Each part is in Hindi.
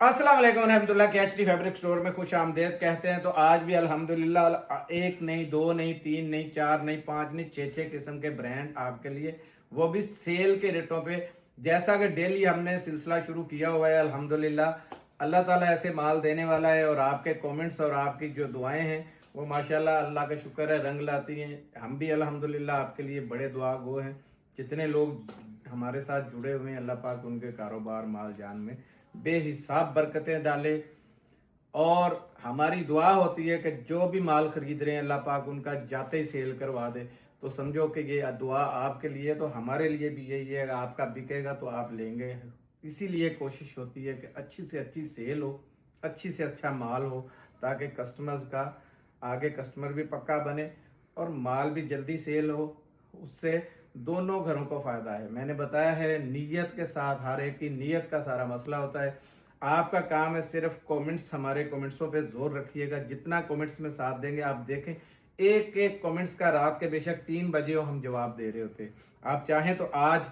अस्सलाम वालेकुम रहमतुल्लाह के एचडी फैब्रिक स्टोर में खुश आमदेद कहते हैं। तो आज भी अल्हम्दुलिल्लाह एक नहीं, दो नहीं, तीन नहीं, चार नहीं, पांच नहीं, छः छः किस्म के ब्रांड आपके लिए, वो भी सेल के रेटों पे। जैसा कि डेली हमने सिलसिला शुरू किया हुआ है, अल्हम्दुलिल्लाह अल्लाह ताला ऐसे माल देने वाला है। और आपके कमेंट्स और आपकी जो दुआएं हैं वो माशाल्लाह अल्लाह का शुक्र है रंग लाती हैं। हम भी अल्हम्दुलिल्लाह आपके लिए बड़े दुआ गो हैं। जितने लोग हमारे साथ जुड़े हुए हैं, अल्लाह पाक उनके कारोबार माल जान में बेहिसाब बरकतें डाले। और हमारी दुआ होती है कि जो भी माल खरीद रहे हैं अल्लाह पाक उनका जाते ही सेल करवा दे। तो समझो कि ये दुआ आपके लिए, तो हमारे लिए भी यही है। आपका बिकेगा तो आप लेंगे, इसीलिए कोशिश होती है कि अच्छी से अच्छी सेल हो, अच्छी से अच्छा माल हो, ताकि कस्टमर्स का आगे कस्टमर भी पक्का बने और माल भी जल्दी सेल हो। उससे दोनों घरों को फ़ायदा है। मैंने बताया है नीयत के साथ, हर एक की नीयत का सारा मसला होता है। आपका काम है सिर्फ कमेंट्स, हमारे कमेंट्सों पे जोर रखिएगा। जितना कमेंट्स में साथ देंगे, आप देखें एक एक कमेंट्स का रात के बेशक 3 बजे हो हम जवाब दे रहे होते। आप चाहें तो आज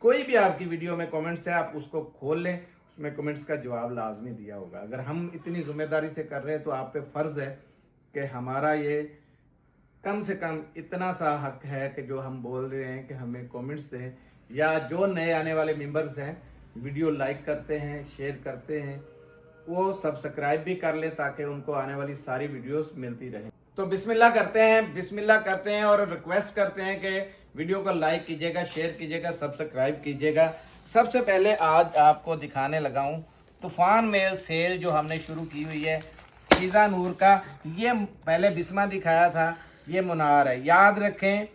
कोई भी आपकी वीडियो में कमेंट्स है, आप उसको खोल लें, उसमें कमेंट्स का जवाब लाजमी दिया होगा। अगर हम इतनी जिम्मेदारी से कर रहे हैं तो आप पे फ़र्ज़ है कि हमारा ये कम से कम इतना सा हक है कि जो हम बोल रहे हैं कि हमें कमेंट्स दें। या जो नए आने वाले मेंबर्स हैं, वीडियो लाइक करते हैं, शेयर करते हैं, वो सब्सक्राइब भी कर लें ताकि उनको आने वाली सारी वीडियोस मिलती रहे। तो बिस्मिल्लाह करते हैं, बिस्मिल्लाह करते हैं और रिक्वेस्ट करते हैं कि वीडियो को लाइक कीजिएगा, शेयर कीजिएगा, सब्सक्राइब कीजिएगा। सबसे पहले आज आपको दिखाने लगा हूँ तूफ़ान मेल सेल जो हमने शुरू की हुई है फिज़ा नूर का। ये पहले बिस्मा दिखाया था, ये मुनार है। याद रखें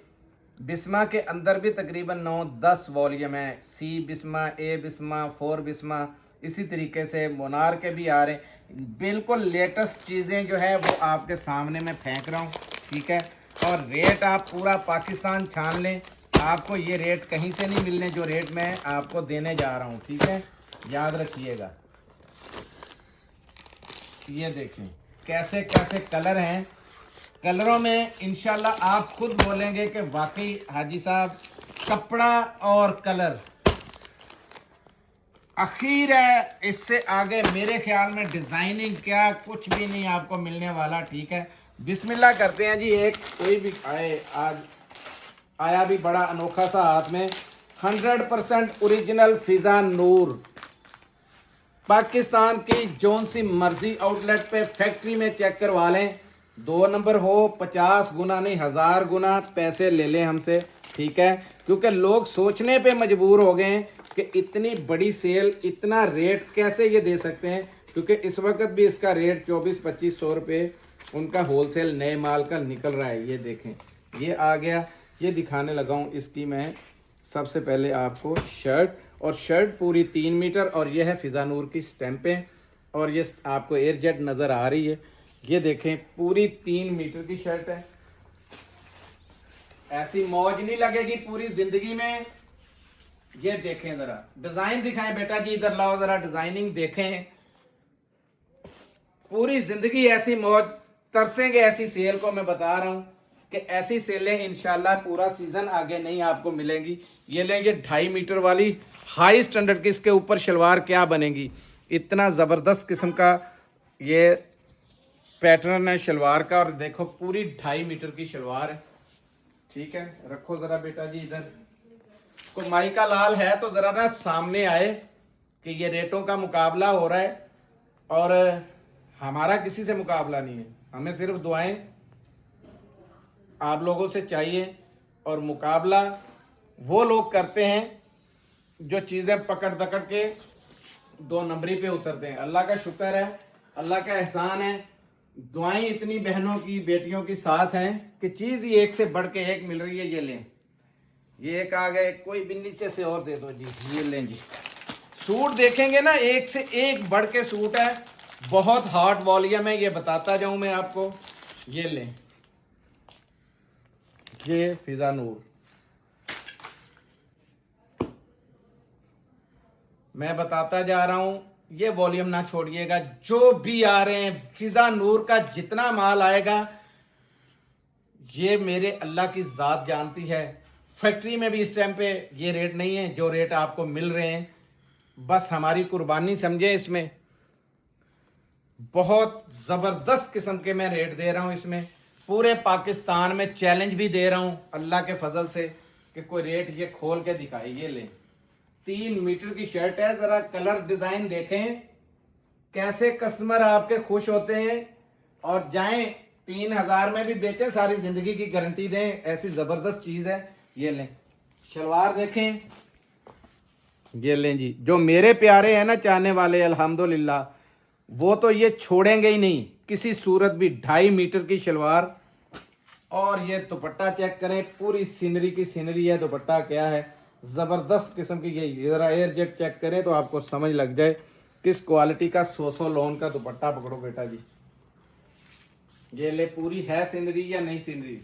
बिस्मा के अंदर भी तकरीबन 9-10 वॉल्यूम है। सी बिस्मा, ए बिस्मा, 4 बिस्मा, इसी तरीके से मुनार के भी आ रहे हैं। बिल्कुल लेटेस्ट चीज़ें जो है वो आपके सामने मैं फेंक रहा हूँ, ठीक है। और रेट आप पूरा पाकिस्तान छान लें, आपको ये रेट कहीं से नहीं मिलने जो रेट मैं आपको देने जा रहा हूँ, ठीक है। याद रखिएगा। ये देखें कैसे कैसे कलर हैं। कलरों में इंशाल्लाह आप खुद बोलेंगे कि वाकई हाजी साहब कपड़ा और कलर अखीर है। इससे आगे मेरे ख्याल में डिज़ाइनिंग क्या कुछ भी नहीं आपको मिलने वाला, ठीक है। बिस्मिल्लाह करते हैं जी। एक कोई भी आए, आज आया भी बड़ा अनोखा सा हाथ में 100% ओरिजिनल फिज़ा नूर। पाकिस्तान की जौन सी मर्जी आउटलेट पे फैक्ट्री में चेक करवा लें, 2 नंबर हो, 50 गुना नहीं 1000 गुना पैसे ले लें हमसे, ठीक है। क्योंकि लोग सोचने पे मजबूर हो गए हैं कि इतनी बड़ी सेल, इतना रेट कैसे ये दे सकते हैं। क्योंकि इस वक्त भी इसका रेट 2400-2500 रुपये उनका होलसेल नए माल का निकल रहा है। ये देखें, ये आ गया। ये दिखाने लगा हूँ इसकी मैं सबसे पहले आपको शर्ट। और शर्ट पूरी 3 मीटर और यह है फिज़ा नूर की स्टैंपें। और ये आपको एयर जेट नज़र आ रही है। ये देखें पूरी 3 मीटर की शर्ट है। ऐसी मौज नहीं लगेगी पूरी जिंदगी में। ये देखें, जरा डिजाइन दिखाएं बेटा जी, इधर लाओ जरा डिजाइनिंग देखें। पूरी जिंदगी ऐसी मौज तरसेंगे ऐसी सेल को। मैं बता रहा हूं कि ऐसी सेलें इंशाल्लाह पूरा सीजन आगे नहीं आपको मिलेंगी। ये लेंगे 2.5 मीटर वाली हाई स्टैंडर्ड की, इसके ऊपर शलवार क्या बनेगी। इतना ज़बरदस्त किस्म का ये पैटर्न है शलवार का। और देखो पूरी 2.5 मीटर की शलवार है, ठीक है। रखो ज़रा बेटा जी इधर को। माइका लाल है तो ज़रा ना सामने आए कि ये रेटों का मुकाबला हो रहा है और हमारा किसी से मुकाबला नहीं है। हमें सिर्फ दुआएं आप लोगों से चाहिए। और मुकाबला वो लोग करते हैं जो चीज़ें पकड़ दकड़ के 2 नंबरी पे उतरते हैं। अल्लाह का शुक्र है, अल्लाह का एहसान है। दुआएं इतनी बहनों की, बेटियों की साथ हैं कि चीज़ ही एक से बढ़ के एक मिल रही है। ये लें, ये एक आ गए, कोई भी नीचे से और दे दो जी। ये लें जी, सूट देखेंगे ना एक से एक बढ़ के सूट है। बहुत हॉट वॉल्यूम है, ये बताता जाऊं मैं आपको। ये लें, ये फिज़ा नूर मैं बताता जा रहा हूं। ये वॉल्यूम ना छोड़िएगा। जो भी आ रहे हैं फिज़ा नूर का जितना माल आएगा, ये मेरे अल्लाह की ज़ात जानती है। फैक्ट्री में भी इस टाइम पे ये रेट नहीं है जो रेट आपको मिल रहे हैं। बस हमारी कुर्बानी समझे इसमें। बहुत जबरदस्त किस्म के मैं रेट दे रहा हूं इसमें। पूरे पाकिस्तान में चैलेंज भी दे रहा हूं अल्लाह के फजल से कि कोई रेट ये खोल के दिखाए। ये लें, 3 मीटर की शर्ट है, जरा कलर डिजाइन देखें कैसे कस्टमर आपके खुश होते हैं और जाएं 3000 में भी बेचें, सारी जिंदगी की गारंटी दें, ऐसी जबरदस्त चीज है। ये लें, शलवार देखें, ये लें जी। जो मेरे प्यारे हैं ना चाहने वाले अल्हम्दुलिल्लाह, वो तो ये छोड़ेंगे ही नहीं किसी सूरत भी। 2.5 मीटर की शलवार और ये दुपट्टा चेक करें, पूरी सीनरी की सीनरी है। दुपट्टा क्या है, जबरदस्त किस्म की। ये जरा एयर जेट चेक करें तो आपको समझ लग जाए किस क्वालिटी का 100 लोन का दुपट्टा। पकड़ो बेटा जी, ये ले, पूरी है सीनरी या नहीं सीनरी।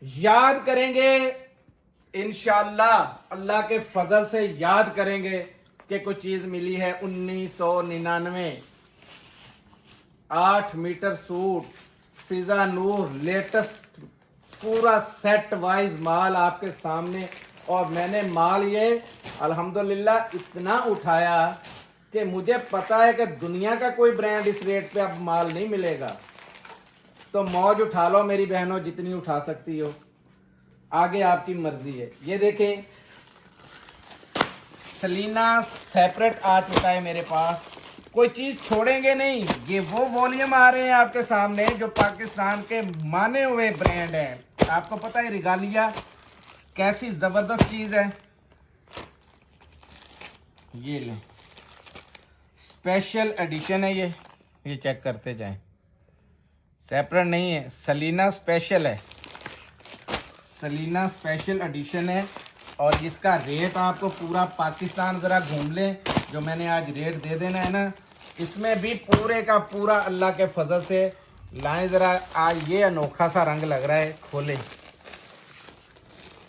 याद करेंगे इंशाल्लाह, अल्लाह के फजल से याद करेंगे कि कुछ चीज मिली है 1999। 8 मीटर सूट फिजा नूर लेटेस्ट, पूरा सेट वाइज माल आपके सामने। और मैंने माल ये अल्हम्दुलिल्लाह इतना उठाया कि मुझे पता है कि दुनिया का कोई ब्रांड इस रेट पे अब माल नहीं मिलेगा। तो मौज उठा लो मेरी बहनों, जितनी उठा सकती हो, आगे आपकी मर्जी है। ये देखें, सलीना सेपरेट आ चुका है मेरे पास, कोई चीज छोड़ेंगे नहीं। ये वो वॉल्यूम आ रहे हैं आपके सामने जो पाकिस्तान के माने हुए ब्रांड हैं। आपको पता है रिगालिया कैसी जबरदस्त चीज है। ये ले, स्पेशल एडिशन है ये चेक करते जाएं। सेपरेट नहीं है, सलीना स्पेशल है, सलीना स्पेशल एडिशन है। और इसका रेट आपको पूरा पाकिस्तान ज़रा घूम लें, जो मैंने आज रेट दे देना है ना, इसमें भी पूरे का पूरा अल्लाह के फजल से लाएं। ज़रा आज ये अनोखा सा रंग लग रहा है, खोलें।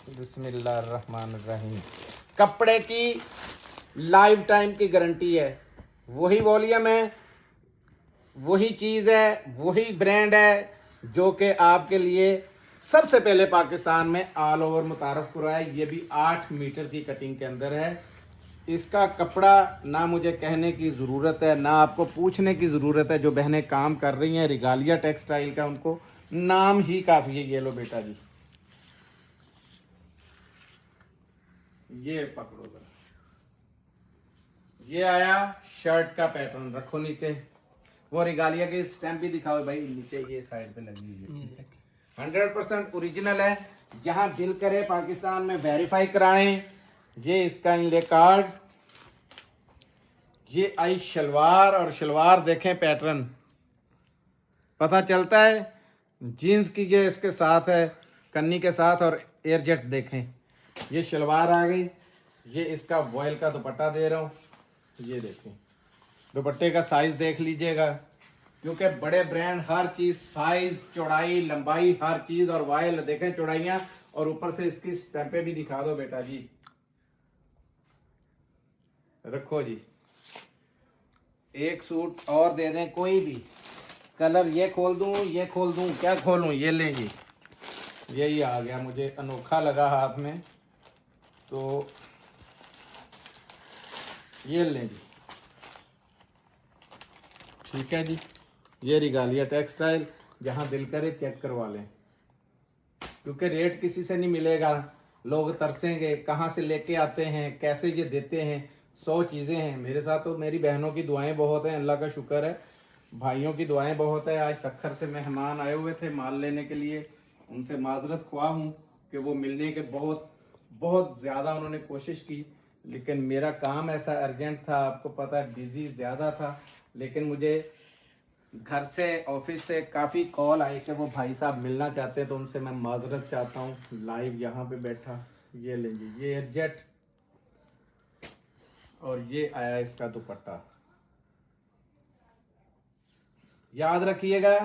बिस्मिल्लाहिर्रहमानिर्रहीम। कपड़े की लाइफ टाइम की गारंटी है, वही वॉल्यूम है, वही चीज़ है, वही ब्रांड है जो कि आपके लिए सबसे पहले पाकिस्तान में ऑल ओवर मुतारफ करवाया। ये भी 8 मीटर की कटिंग के अंदर है। इसका कपड़ा ना मुझे कहने की ज़रूरत है, ना आपको पूछने की ज़रूरत है। जो बहनें काम कर रही हैं रिगालिया टेक्सटाइल का, उनको नाम ही काफ़ी है। ये लो बेटा जी, ये पकड़ो जरा। ये आया शर्ट का पैटर्न, रखो नीचे। वो रिगालिया की स्टैम्प भी दिखाओ भाई, नीचे ये साइड पे लगी हुई है। 100% ओरिजिनल है। जहां दिल करे पाकिस्तान में वेरीफाई कराएं। ये इसका इनले कार्ड, ये आई शलवार, और शलवार देखें पैटर्न पता चलता है। जीन्स की ये इसके साथ है, कन्नी के साथ, और एयरजेट देखें। ये शलवार आ गई। ये इसका वॉयल का दुपट्टा दे रहा हूँ, ये देखें। दुपट्टे का साइज देख लीजिएगा, क्योंकि बड़े ब्रांड हर चीज साइज, चौड़ाई, लंबाई, हर चीज। और वायल देखें चौड़ाइयां, और ऊपर से इसकी स्टैंपे भी दिखा दो बेटा जी। रखो जी, एक सूट और दे दें कोई भी कलर। ये खोल दूं, ये खोल दूं, क्या खोलूं? ये लें जी, यही आ गया, मुझे अनोखा लगा हाथ में, तो ये लें जी। ठीक है जी, ये रिगालिया टेक्सटाइल, जहां दिल करे चेक करवा लें, क्योंकि रेट किसी से नहीं मिलेगा। लोग तरसेंगे, कहाँ से लेके आते हैं, कैसे ये देते हैं, 100 चीज़ें हैं। मेरे साथ तो मेरी बहनों की दुआएं बहुत हैं, अल्लाह का शुक्र है, भाइयों की दुआएं बहुत है। आज सखर से मेहमान आए हुए थे माल लेने के लिए, उनसे माजरत ख्वाह हूँ कि वो मिलने के बहुत बहुत ज़्यादा उन्होंने कोशिश की, लेकिन मेरा काम ऐसा अर्जेंट था, आपको पता है बिज़ी ज़्यादा था। लेकिन मुझे घर से, ऑफिस से काफ़ी कॉल आई कि वो भाई साहब मिलना चाहते हैं, तो उनसे मैं माजरत चाहता हूँ लाइव यहाँ पे बैठा। ये लीजिए, ये एयरजेट, और ये आया इसका दुपट्टा। याद रखिएगा,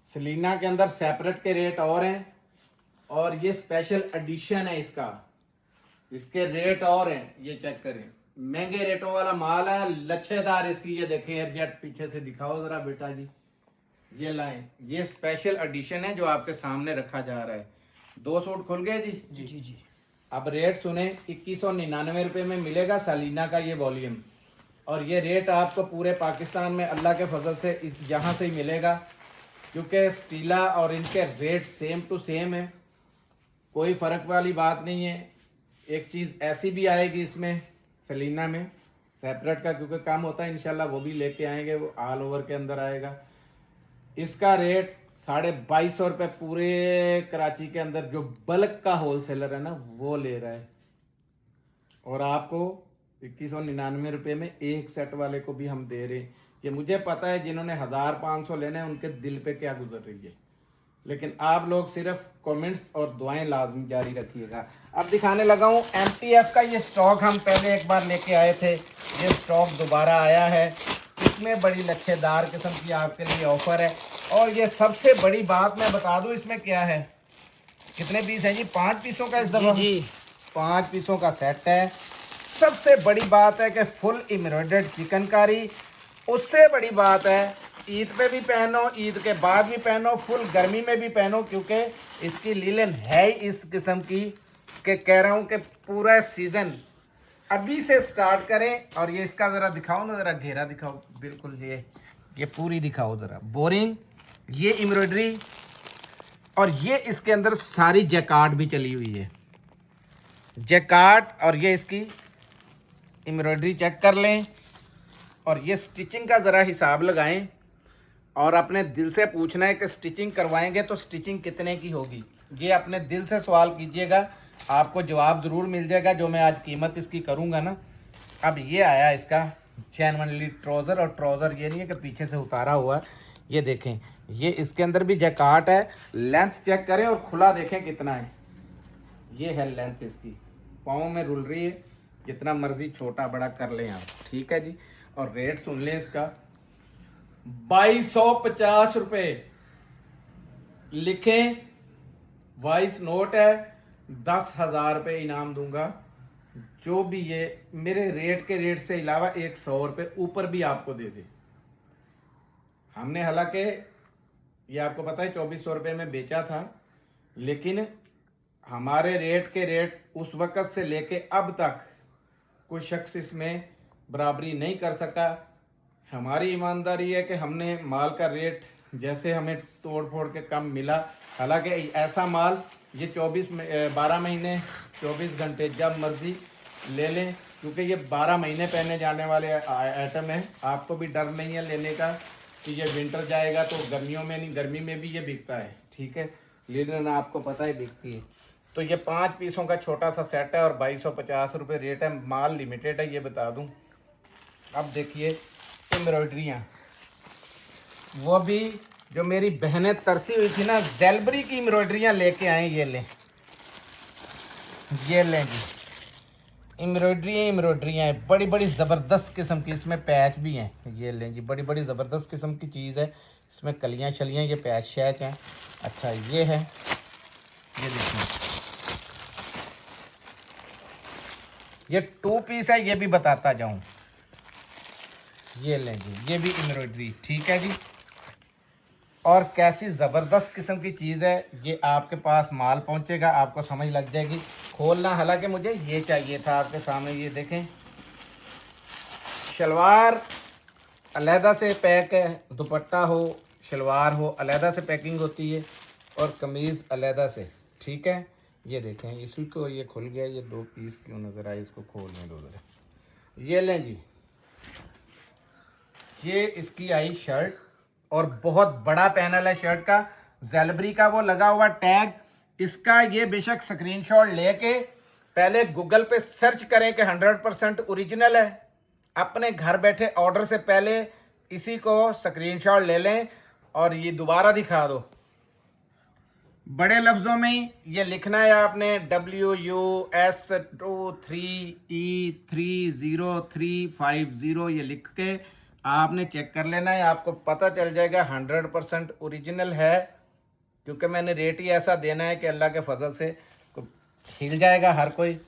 सलीना के अंदर सेपरेट के रेट और हैं, और ये स्पेशल एडिशन है इसका, इसके रेट और हैं। ये चेक करें, महंगे रेटों वाला माल है, लच्छेदार इसकी। ये देखें एयरजेट, पीछे से दिखाओ जरा बेटा जी, ये लाएं। ये स्पेशल एडिशन है जो आपके सामने रखा जा रहा है। 2 सूट खुल गए जी। जी जी। अब रेट सुने, 2199 रुपये में मिलेगा सलीना का ये वॉल्यूम। और ये रेट आपको पूरे पाकिस्तान में अल्लाह के फजल से इस यहाँ से ही मिलेगा, क्योंकि स्टीला और इनके रेट सेम टू सेम है, कोई फ़र्क वाली बात नहीं है। एक चीज़ ऐसी भी आएगी इसमें सलीना में सेपरेट का, क्योंकि काम होता है, इंशाल्लाह वो भी लेके आएंगे, वो ऑल ओवर के अंदर आएगा। इसका रेट 2250 रुपये पूरे कराची के अंदर जो बल्क का होलसेलर है ना वो ले रहा है, और आपको 2199 रुपये में एक सेट वाले को भी हम दे रहे हैं। ये मुझे पता है जिन्होंने 1500 लेने हैं उनके दिल पे क्या गुजर रही है, लेकिन आप लोग सिर्फ कमेंट्स और दुआएं लाजमी जारी रखिएगा। अब दिखाने लगा हूँ MTF का ये स्टॉक, हम पहले एक बार लेके आए थे, ये स्टॉक दोबारा आया है। इसमें बड़ी लच्छेदार किस्म की आपके लिए ऑफ़र है, और ये सबसे बड़ी बात मैं बता दूँ इसमें क्या है। कितने पीस हैं जी? 5 पीसों का इस दफ़ा जी 5 पीसों का सेट है। सबसे बड़ी बात है कि फुल एम्ब्रॉयडर्ड चिकनकारी। उससे बड़ी बात है ईद पे भी पहनो, ईद के बाद भी पहनो, फुल गर्मी में भी पहनो, क्योंकि इसकी लीलन है ही इस किस्म की कि कह रहा हूँ कि पूरा सीज़न अभी से स्टार्ट करें। और ये इसका ज़रा दिखाओ ना, ज़रा घेरा दिखाओ, बिल्कुल ये पूरी दिखाओ ज़रा, बोरिंग, ये एम्ब्रॉयडरी, और ये इसके अंदर सारी जैकार्ड भी चली हुई है, जैकार्ड, और ये इसकी एम्ब्रॉयडरी चेक कर लें। और ये स्टिचिंग का ज़रा हिसाब लगाएं और अपने दिल से पूछना है कि स्टिचिंग करवाएंगे तो स्टिचिंग कितने की होगी। ये अपने दिल से सवाल कीजिएगा, आपको जवाब ज़रूर मिल जाएगा जो मैं आज कीमत इसकी करूँगा ना। अब ये आया इसका जेन्युइनली ट्राउज़र, और ट्राउज़र ये नहीं है कि पीछे से उतारा हुआ है। ये देखें, ये इसके अंदर भी जैकार्ड है। लेंथ चेक करें और खुला देखें कितना है। ये है लेंथ इसकी, पाँव में रुल रही है, जितना मर्जी छोटा बड़ा कर लें आप, ठीक है जी। और रेट सुन लें इसका, 2250 रुपये लिखें, वॉइस नोट है, 10,000 रुपये इनाम दूंगा। जो भी ये मेरे रेट के रेट से अलावा 100 रुपये ऊपर भी आपको दे दे। हमने हालांकि ये आपको पता है 2400 रुपये में बेचा था, लेकिन हमारे रेट के रेट उस वक़्त से लेके अब तक कोई शख्स इसमें बराबरी नहीं कर सका। हमारी ईमानदारी है कि हमने माल का रेट जैसे हमें तोड़ फोड़ के कम मिला, हालांकि ऐसा माल ये 12 महीने 24 घंटे जब मर्ज़ी ले लें, क्योंकि ये 12 महीने पहने जाने वाले आइटम है। आपको भी डर नहीं है लेने का कि ये विंटर जाएगा तो गर्मियों में नहीं, गर्मी में भी ये बिकता है, ठीक है, लेकिन आपको पता है बिकती है। तो ये 5 पीसों का छोटा सा सेट है और 2250 रुपये रेट है, माल लिमिटेड है, ये बता दूं। अब देखिए एम्ब्रॉयडरियाँ, वो भी जो मेरी बहनें तरसी हुई थी ना, ज़ेलबरी की एम्ब्रॉयडरियाँ लेके आए। ये लें जी, एम्ब्रॉयडरियाँ हैं, बड़ी बड़ी ज़बरदस्त किस्म की, इसमें पैच भी हैं। ये लें जी, बड़ी बड़ी ज़बरदस्त किस्म की चीज़ है, इसमें कलियाँ शलियाँ, ये पैच शैच हैं। अच्छा ये है, ये देखिए, ये 2 पीस है, ये भी बताता जाऊं। ये लें जी, ये भी एम्ब्रॉयडरी, ठीक है जी। और कैसी ज़बरदस्त किस्म की चीज़ है, ये आपके पास माल पहुंचेगा, आपको समझ लग जाएगी। खोलना हालांकि मुझे ये चाहिए था आपके सामने, ये देखें, शलवार अलहदा से पैक है, दुपट्टा हो शलवार हो अलहदा से पैकिंग होती है, और कमीज़ अलहदा से, ठीक है। ये देखें, इसी को ये खुल गया, ये 2 पीस क्यों नज़र आए, इसको खोलने दो ज़रा। ये लें जी, ये इसकी आई शर्ट, और बहुत बड़ा पैनल है शर्ट का, ज़ेलबरी का वो लगा हुआ टैग इसका। ये बेशक स्क्रीनशॉट लेके पहले गूगल पे सर्च करें कि 100% ओरिजिनल है। अपने घर बैठे ऑर्डर से पहले इसी को स्क्रीनशॉट ले लें और ये दोबारा दिखा दो। बड़े लफ्ज़ों में ही ये लिखना है आपने, WUS23E30350, ये लिख के आपने चेक कर लेना है, आपको पता चल जाएगा 100% ओरिजिनल है, क्योंकि मैंने रेट ही ऐसा देना है कि अल्लाह के फजल से हिल जाएगा हर कोई।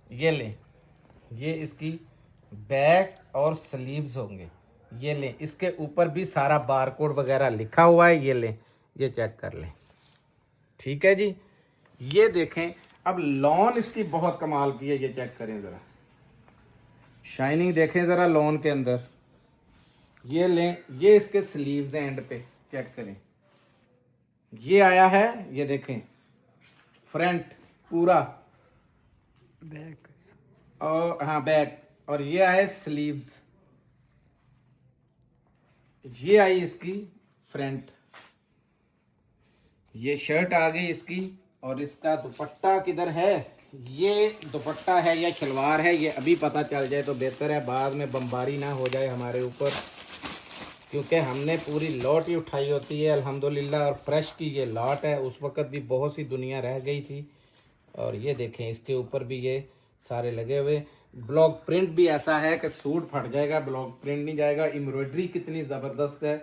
ये लें, ये इसकी बैक और स्लीव्स होंगे, ये लें, इसके ऊपर भी सारा बारकोड वगैरह लिखा हुआ है, ये लें, ये चेक कर लें, ठीक है जी। ये देखें, अब लॉन इसकी बहुत कमाल की है, ये चेक करें ज़रा, शाइनिंग देखें ज़रा लॉन के अंदर। ये लें, ये इसके स्लीव्स हैं एंड पे, चेक करें। ये आया है, ये देखें फ्रंट पूरा बैक। और हाँ बैक, और ये आए स्लीव्स, ये आई इसकी फ्रंट। ये शर्ट आ गई इसकी, और इसका दुपट्टा किधर है? ये दुपट्टा है या शलवार है, ये अभी पता चल जाए तो बेहतर है, बाद में बमबारी ना हो जाए हमारे ऊपर, क्योंकि हमने पूरी लॉट ही उठाई होती है अल्हम्दुलिल्लाह। और फ्रेश की ये लॉट है, उस वक़्त भी बहुत सी दुनिया रह गई थी। और ये देखें इसके ऊपर भी ये सारे लगे हुए। ब्लॉक प्रिंट भी ऐसा है कि सूट फट जाएगा, ब्लॉक प्रिंट नहीं जाएगा। एम्ब्रॉयडरी कितनी ज़बरदस्त है,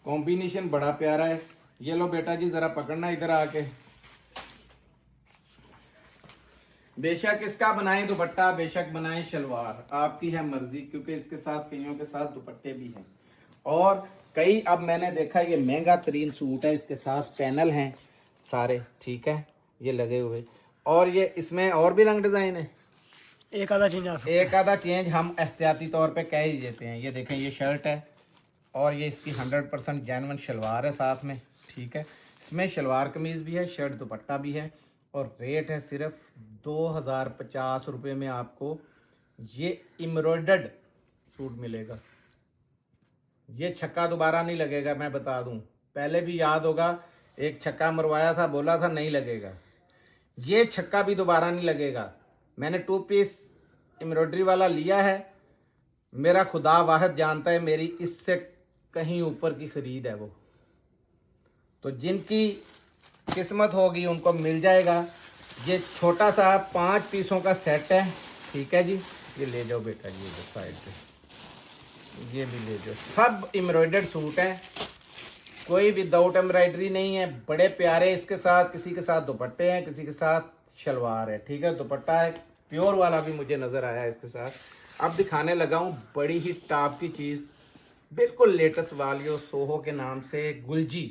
कॉम्बिनेशन बड़ा प्यारा है। ये लो बेटा जी ज़रा पकड़ना इधर आके। बेशक इसका बनाएं दुपट्टा, बेशक बनाएं शलवार, आपकी है मर्जी, क्योंकि इसके साथ कईयों के साथ दुपट्टे भी हैं। और कई, अब मैंने देखा ये महंगा तरीन सूट है, इसके साथ पैनल हैं सारे, ठीक है, ये लगे हुए। और ये इसमें और भी रंग डिज़ाइन है, एक आधा चेंज आ सकता है। एक आधा चेंज हम एहतियाती तौर पे कह ही देते हैं। ये देखें ये शर्ट है, और ये इसकी 100% जेन्युइन शलवार है साथ में, ठीक है। इसमें शलवार कमीज़ भी है, शर्ट दुपट्टा भी है। और रेट है सिर्फ 2050 रुपये में आपको ये एम्ब्रॉयडर्ड सूट मिलेगा। ये छक्का दोबारा नहीं लगेगा, मैं बता दूं। पहले भी याद होगा, एक छक्का मरवाया था, बोला था नहीं लगेगा। ये छक्का भी दोबारा नहीं लगेगा। मैंने 2 पीस एम्ब्रॉयडरी वाला लिया है, मेरा खुदा वाहिद जानता है, मेरी इससे कहीं ऊपर की खरीद है वो। तो जिनकी किस्मत होगी उनको मिल जाएगा। ये छोटा सा 5 पीसों का सेट है, ठीक है जी। ये ले जाओ बेटा जी, ये साइड पे, ये भी ले जाओ। सब एम्ब्रॉयडर्ड सूट है, कोई विदाउट एम्ब्रॉयडरी नहीं है, बड़े प्यारे। इसके साथ किसी के साथ दुपट्टे हैं, किसी के साथ शलवार है, ठीक है। दुपट्टा है प्योर वाला भी मुझे नज़र आया है इसके साथ। अब दिखाने लगा हूँ बड़ी ही टॉप की चीज़, बिल्कुल लेटेस्ट वाली, सोहो के नाम से गुलजी।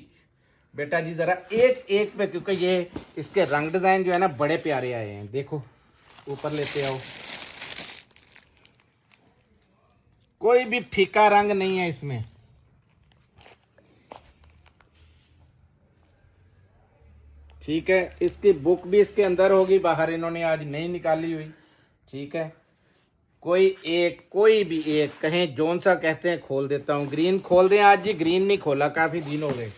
बेटा जी ज़रा एक एक पे, क्योंकि ये इसके रंग डिज़ाइन जो है ना बड़े प्यारे आए हैं। देखो ऊपर लेते आओ, कोई भी फीका रंग नहीं है इसमें, ठीक है। इसकी बुक भी इसके अंदर होगी, बाहर इन्होंने आज नहीं निकाली हुई, ठीक है। कोई भी एक कहें, जोन सा कहते हैं, खोल देता हूँ। ग्रीन खोल दें आज जी, ग्रीन नहीं खोला काफ़ी दिन हो गए।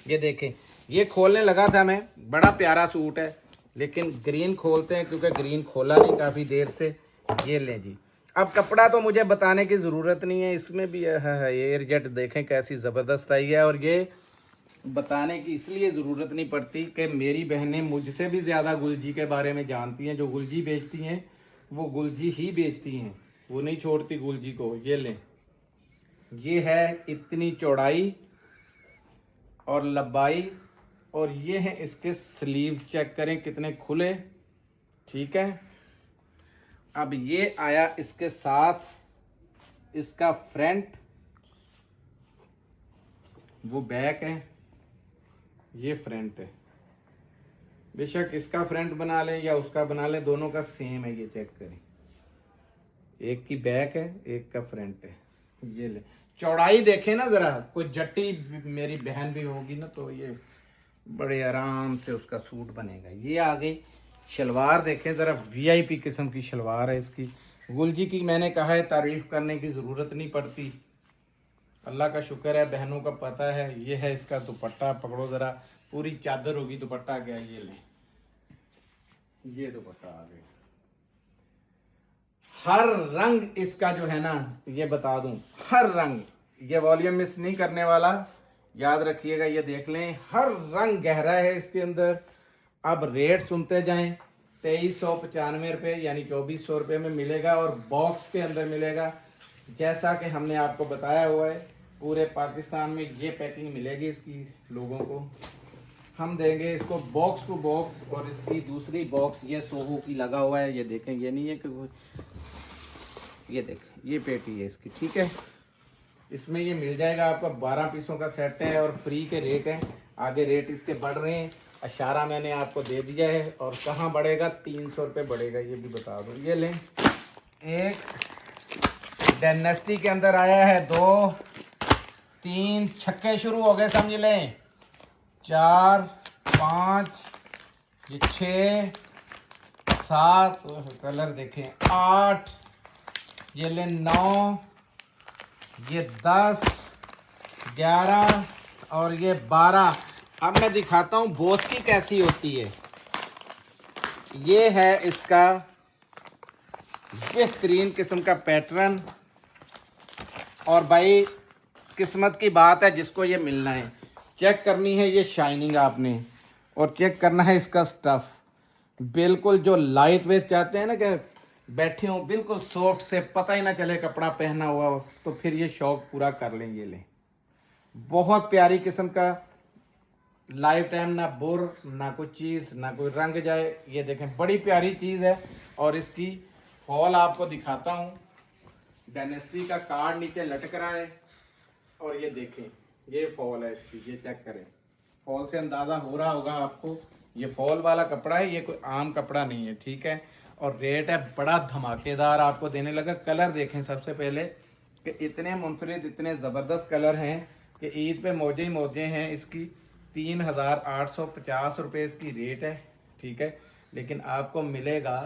ये देखें, ये खोलने लगा था मैं, बड़ा प्यारा सूट है, लेकिन ग्रीन खोलते हैं क्योंकि ग्रीन खोला नहीं काफ़ी देर से। ये लें जी। अब कपड़ा तो मुझे बताने की ज़रूरत नहीं है, इसमें भी है एयर जेट, देखें कैसी ज़बरदस्त आई है। और ये बताने की इसलिए ज़रूरत नहीं पड़ती कि मेरी बहनें मुझसे भी ज़्यादा गुलजी के बारे में जानती हैं। जो गुलजी बेचती हैं वो गुलजी ही बेचती हैं, वो नहीं छोड़ती गुलजी को। ये लें, ये है इतनी चौड़ाई और लंबाई, और ये हैं इसके स्लीव्स, चेक करें कितने खुले, ठीक है। अब ये आया इसके साथ इसका फ्रंट, वो बैक है, ये फ्रंट है। बेशक इसका फ्रंट बना लें या उसका बना लें, दोनों का सेम है। ये चेक करें, एक की बैक है, एक का फ्रंट है। ये ले, चौड़ाई देखें ना ज़रा, कोई जट्टी मेरी बहन भी होगी ना तो ये बड़े आराम से उसका सूट बनेगा। ये आ गई शलवार, देखें ज़रा, वीआईपी किस्म की शलवार है इसकी। गुलजी की मैंने कहा है, तारीफ़ करने की ज़रूरत नहीं पड़ती, अल्लाह का शुक्र है, बहनों का पता है। ये है इसका दुपट्टा, पकड़ो ज़रा, पूरी चादर होगी दुपट्टा क्या। ये ले, ये दुपट्टा आ गया। हर रंग इसका जो है ना, ये बता दूं, हर रंग, ये वॉल्यूम मिस नहीं करने वाला, याद रखिएगा। ये देख लें, हर रंग गहरा है इसके अंदर। अब रेट सुनते जाएं, 2395 रुपये यानी 2400 रुपये में मिलेगा, और बॉक्स के अंदर मिलेगा। जैसा कि हमने आपको बताया हुआ है, पूरे पाकिस्तान में ये पैकिंग मिलेगी इसकी लोगों को। हम देंगे इसको बॉक्स टू बॉक्स, और इसकी दूसरी बॉक्स ये सोहो की लगा हुआ है। ये देखें, ये नहीं है कि ये देखें, ये पेटी है इसकी, ठीक है। इसमें ये मिल जाएगा आपको, 12 पीसों का सेट है और फ्री के रेट हैं। आगे रेट इसके बढ़ रहे हैं, इशारा मैंने आपको दे दिया है। और कहाँ बढ़ेगा, 300 रुपये बढ़ेगा, ये भी बता दूँ। ये लें, एक डायनेस्टी के अंदर आया है 2 3 छक्के शुरू हो गए, समझ लें। 4 5 ये 6 7, कलर देखें, 8, ये ले 9, ये 10 11 और ये 12। अब मैं दिखाता हूँ बोस की कैसी होती है। ये है इसका बेहतरीन किस्म का पैटर्न। और भाई किस्मत की बात है जिसको ये मिलना है। चेक करनी है ये शाइनिंग आपने, और चेक करना है इसका स्टफ़। बिल्कुल जो लाइट वेट चाहते हैं ना कि बैठे हो बिल्कुल सॉफ्ट से, पता ही ना चले कपड़ा पहना हुआ हो, तो फिर ये शौक पूरा कर लेंगे। ले बहुत प्यारी किस्म का, लाइफ टाइम ना बुर ना कोई चीज़ ना कोई रंग जाए। ये देखें बड़ी प्यारी चीज़ है। और इसकी फॉल आपको दिखाता हूँ। डायनेस्टी का कार्ड नीचे लटक रहा है और ये देखें ये फॉल है इसकी, ये चेक करें। फॉल से अंदाज़ा हो रहा होगा आपको, ये फॉल वाला कपड़ा है, ये कोई आम कपड़ा नहीं है, ठीक है। और रेट है बड़ा धमाकेदार आपको देने लगा। कलर देखें सबसे पहले कि इतने मुनफरिद इतने ज़बरदस्त कलर हैं कि ईद पे मौजे ही मौजे हैं। इसकी 3850 रुपये इसकी रेट है, ठीक है। लेकिन आपको मिलेगा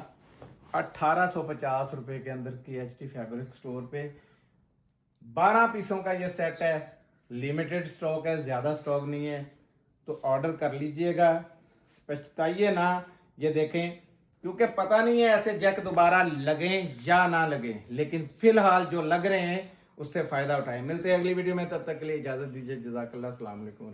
1850 रुपये के अंदर KHT फैब्रिक स्टोर पे। 12 पीसों का ये सेट है, लिमिटेड स्टॉक है, ज़्यादा स्टॉक नहीं है, तो ऑर्डर कर लीजिएगा, पछताइए ना। ये देखें क्योंकि पता नहीं है ऐसे जैक दोबारा लगें या ना लगें, लेकिन फिलहाल जो लग रहे हैं उससे फ़ायदा उठाएं। मिलते हैं अगली वीडियो में, तब तक के लिए इजाज़त दीजिए। जज़ाकल्लाह, अस्सलाम वालेकुम।